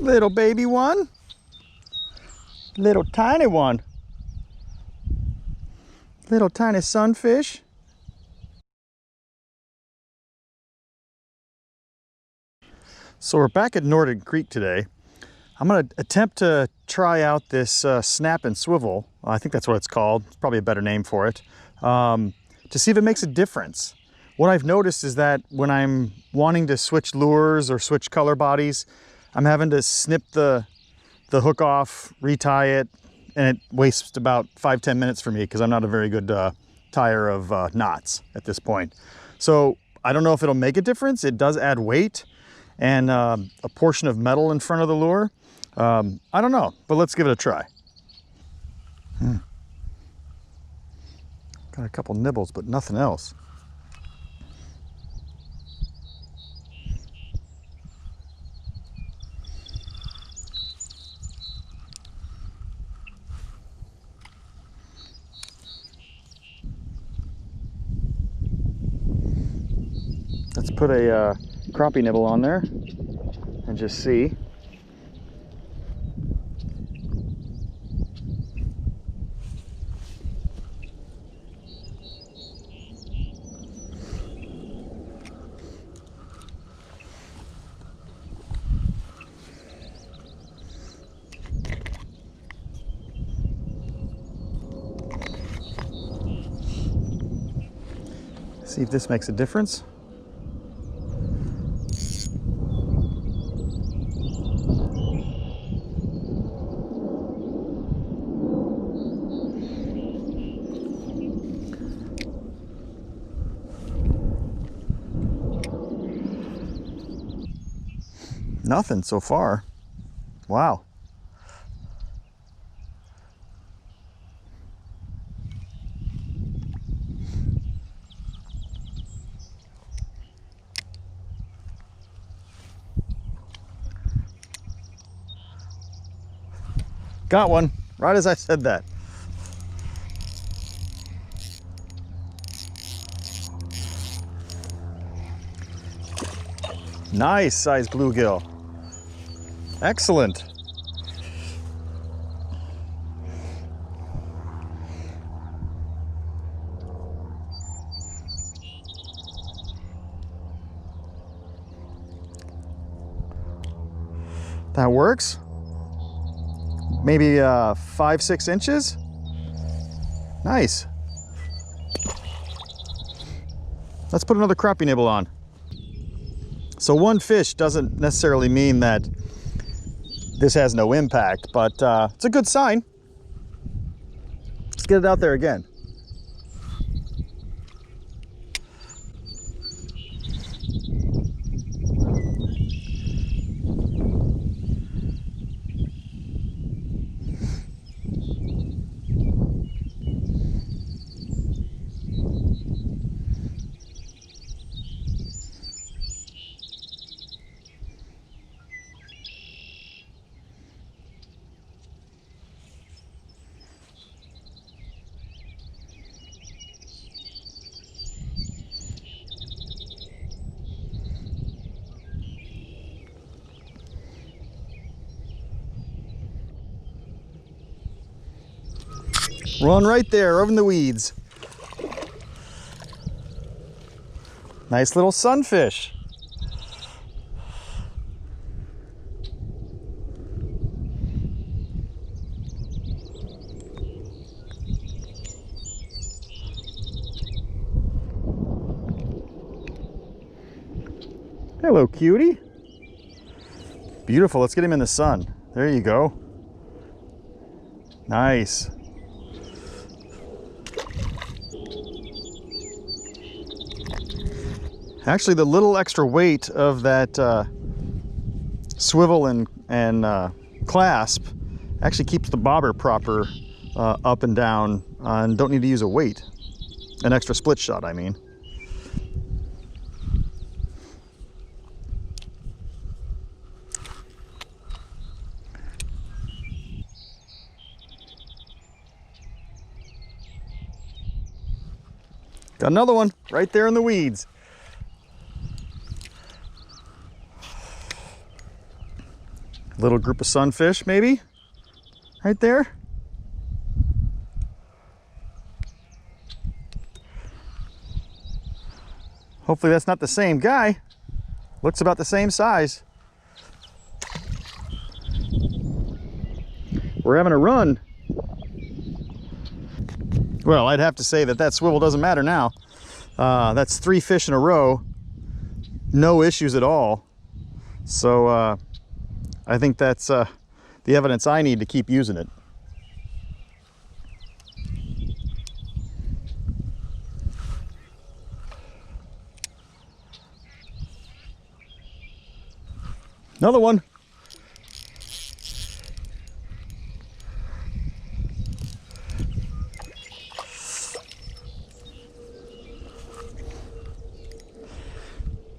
Little baby one. Little tiny one. Little tiny sunfish. So we're back at Nordic Creek today. I'm going to attempt to try out this snap and swivel. I think that's what it's called. It's probably a better name for it. To see if it makes a difference. What I've noticed is that when I'm wanting to switch lures or switch color bodies, I'm having to snip the hook off, retie it, and it wastes about 5-10 minutes for me because I'm not a very good tire of knots at this point. So I don't know if it'll make a difference. It does add weight and a portion of metal in front of the lure. I don't know, but let's give it a try. Got a couple nibbles, but nothing else. Let's put a crappie nibble on there and just see. See if this makes a difference. Nothing so far. Wow. Got one, right as I said that. Nice size bluegill. Excellent. That works. Maybe 5-6 inches. Nice. Let's put another crappie nibble on. So one fish doesn't necessarily mean that this has no impact, but it's a good sign. Let's get it out there again. Run right there, over in the weeds. Nice little sunfish. Hello, cutie. Beautiful, let's get him in the sun. There you go. Nice. Actually, the little extra weight of that swivel and clasp actually keeps the bobber proper up and down, and don't need to use a weight. An extra split shot, I mean. Got another one right there in the weeds. Little group of sunfish, maybe, right there. Hopefully that's not the same guy. Looks about the same size. We're having a run. Well, I'd have to say that swivel doesn't matter now. That's 3 fish in a row. No issues at all. So I think that's the evidence I need to keep using it. Another one.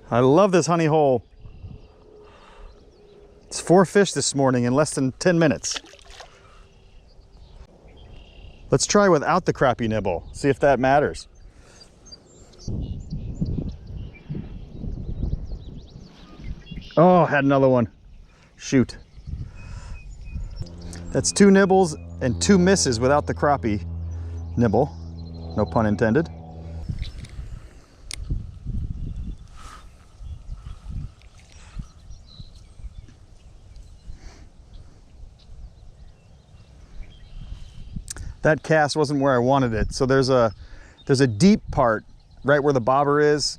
I love this honey hole. It's 4 fish this morning in less than 10 minutes. Let's try without the crappie nibble, see if that matters. Oh, had another one. Shoot. That's 2 nibbles and 2 misses without the crappie nibble. No pun intended. That cast wasn't where I wanted it. So there's a deep part right where the bobber is,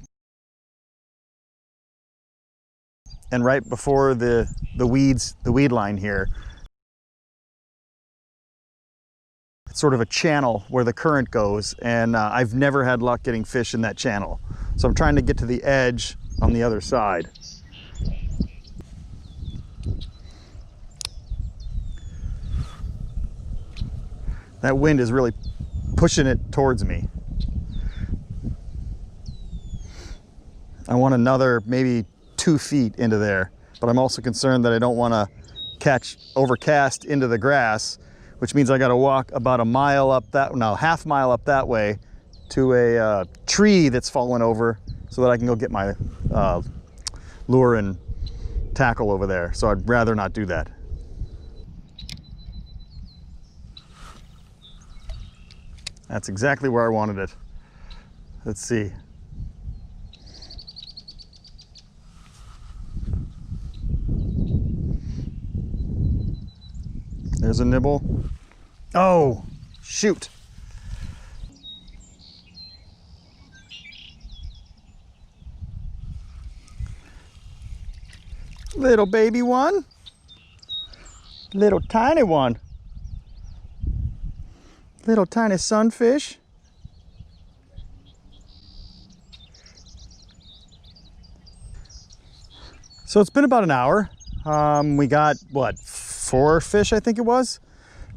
and right before the weed line here. It's sort of a channel where the current goes, and I've never had luck getting fish in that channel. So I'm trying to get to the edge on the other side. That wind is really pushing it towards me. I want another maybe 2 feet into there, but I'm also concerned that I don't want to catch overcast into the grass, which means I got to walk about a mile up that, no, half mile up that way to a tree that's fallen over so that I can go get my lure and tackle over there. So I'd rather not do that. That's exactly where I wanted it. Let's see. There's a nibble. Oh, shoot. Little baby one. Little tiny one. Little tiny sunfish. So it's been about an hour. We got, what, 4 fish, I think it was.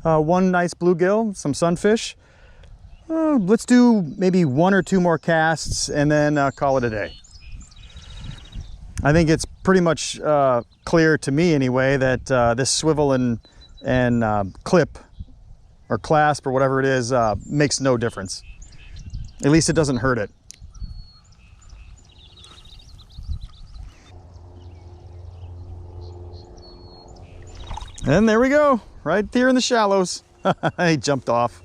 1 nice bluegill, some sunfish. Let's do maybe 1 or 2 more casts and then call it a day. I think it's pretty much clear to me anyway that this swivel and clip or clasp or whatever it is makes no difference. At least it doesn't hurt it. And there we go, right there in the shallows. He jumped off.